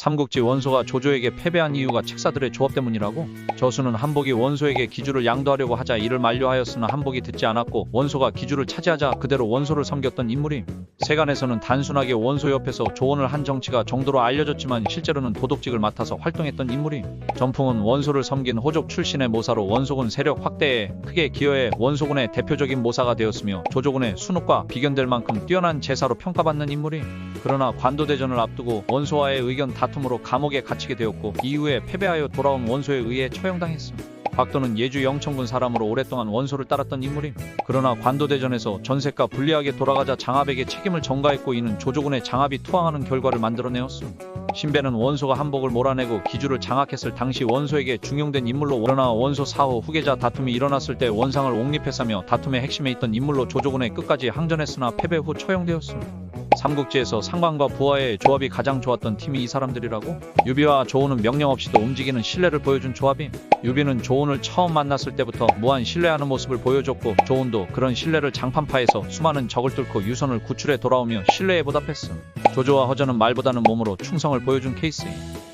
삼국지 원소가 조조에게 패배한 이유가 책사들의 조합 때문이라고? 저수는 한복이 원소에게 기주를 양도하려고 하자 이를 만류하였으나 한복이 듣지 않았고 원소가 기주를 차지하자 그대로 원소를 섬겼던 인물임. 세간에서는 단순하게 원소 옆에서 조언을 한 정치가 정도로 알려졌지만 실제로는 도덕직을 맡아서 활동했던 인물임. 전풍은 원소를 섬긴 호족 출신의 모사로 원소군 세력 확대에 크게 기여해 원소군의 대표적인 모사가 되었으며 조조군의 순옥과 비견될 만큼 뛰어난 제사로 평가받는 인물임. 그러나 관도대전을 앞두고 원소와의 의견 다툼으로 감옥에 갇히게 되었고 이후에 패배하여 돌아온 원소에 의해 처형당했음. 박도는 예주 영천군 사람으로 오랫동안 원소를 따랐던 인물임. 그러나 관도대전에서 전세가 불리하게 돌아가자 장압에게 책임을 전가했고 이는 조조군의 장압이 투항하는 결과를 만들어내었음. 신배는 원소가 한복을 몰아내고 기주를 장악했을 당시 원소에게 중용된 인물로 그러나 원소 사후 후계자 다툼이 일어났을 때 원상을 옹립했으며 다툼의 핵심에 있던 인물로 조조군에 끝까지 항전했으나 패배 후 처형되었음. 삼국지에서 상관과 부하의 조합이 가장 좋았던 팀이 이 사람들이라고? 유비와 조은은 명령 없이도 움직이는 신뢰를 보여준 조합임. 유비는 조은을 처음 만났을 때부터 무한 신뢰하는 모습을 보여줬고 조은도 그런 신뢰를 장판파에서 수많은 적을 뚫고 유선을 구출해 돌아오며 신뢰에 보답했음. 조조와 허전은 말보다는 몸으로 충성을 보여준 케이스임.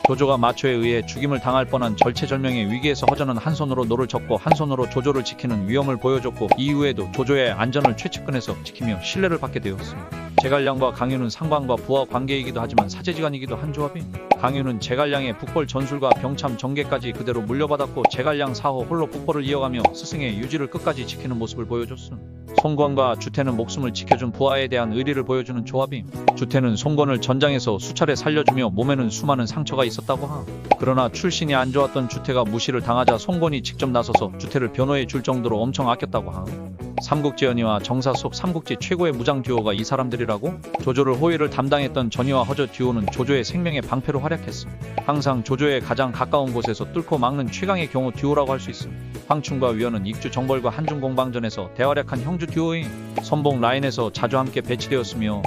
조조가 마초에 의해 죽임을 당할 뻔한 절체절명의 위기에서 허전은 한 손으로 노를 젓고 한 손으로 조조를 지키는 위엄을 보여줬고 이후에도 조조의 안전을 최측근에서 지키며 신뢰를 받게 되었음. 제갈량과 강유는 상관과 부하 관계이기도 하지만 사제지간이기도 한 조합임. 강유는 제갈량의 북벌 전술과 병참 전개까지 그대로 물려받았고 제갈량 사후 홀로 북벌을 이어가며 스승의 유지를 끝까지 지키는 모습을 보여줬음. 송권과 주태는 목숨을 지켜준 부하에 대한 의리를 보여주는 조합임. 주태는 송권을 전장에서 수차례 살려주며 몸에는 수많은 상처가 있었다고 함. 그러나 출신이 안 좋았던 주태가 무시를 당하자 송권이 직접 나서서 주태를 변호해 줄 정도로 엄청 아꼈다고 함. 삼국지연희와 정사 속 삼국지 최고의 무장 듀오가 이 사람들이라고? 조조를 호위를 담당했던 전희와 허저 듀오는 조조의 생명의 방패로 활약했음. 항상 조조의 가장 가까운 곳에서 뚫고 막는 최강의 경우 듀오라고 할 수 있음. 황충과 위원은 익주 정벌과 한중 공방전에서 대활약한 형주 듀오인 선봉 라인에서 자주 함께 배치되었으며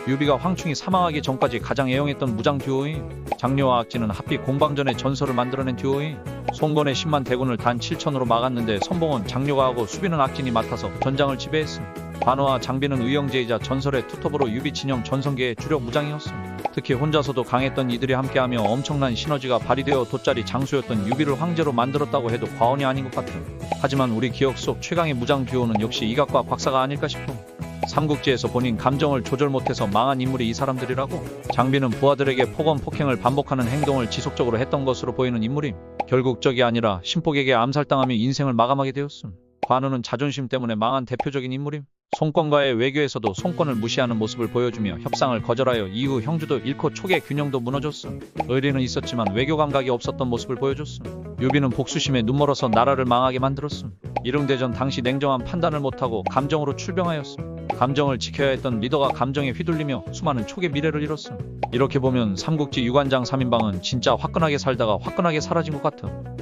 유비가 황충이 사망하기 전까지 가장 애용했던 무장 듀오인 장려와 악진은 합비 공방전의 전설을 만들어낸 듀오인 송건의 10만 대군을 단 7천으로 막았는데 선봉은 장려가 하고 수비는 악진이 맡아서 전장을 지배했음. 관우와 장비는 의형제이자 전설의 투톱으로 유비 진영 전성계의 주력 무장이었음. 특히 혼자서도 강했던 이들이 함께하며 엄청난 시너지가 발휘되어 돗자리 장수였던 유비를 황제로 만들었다고 해도 과언이 아닌 것 같음. 하지만 우리 기억 속 최강의 무장 듀오는 역시 이각과 곽사가 아닐까 싶음. 삼국지에서 본인 감정을 조절 못해서 망한 인물이 이 사람들이라고? 장비는 부하들에게 폭언 폭행을 반복하는 행동을 지속적으로 했던 것으로 보이는 인물임. 결국 적이 아니라 신복에게 암살당하며 인생을 마감하게 되었음. 관우는 자존심 때문에 망한 대표적인 인물임. 송권과의 외교에서도 송권을 무시하는 모습을 보여주며 협상을 거절하여 이후 형주도 잃고 촉의 균형도 무너졌음. 의리는 있었지만 외교 감각이 없었던 모습을 보여줬음. 유비는 복수심에 눈멀어서 나라를 망하게 만들었음. 일릉대전 당시 냉정한 판단을 못하고 감정으로 출병하였음. 감정을 지켜야 했던 리더가 감정에 휘둘리며 수많은 촉의 미래를 잃었음. 이렇게 보면 삼국지 유관장 3인방은 진짜 화끈하게 살다가 화끈하게 사라진 것 같음.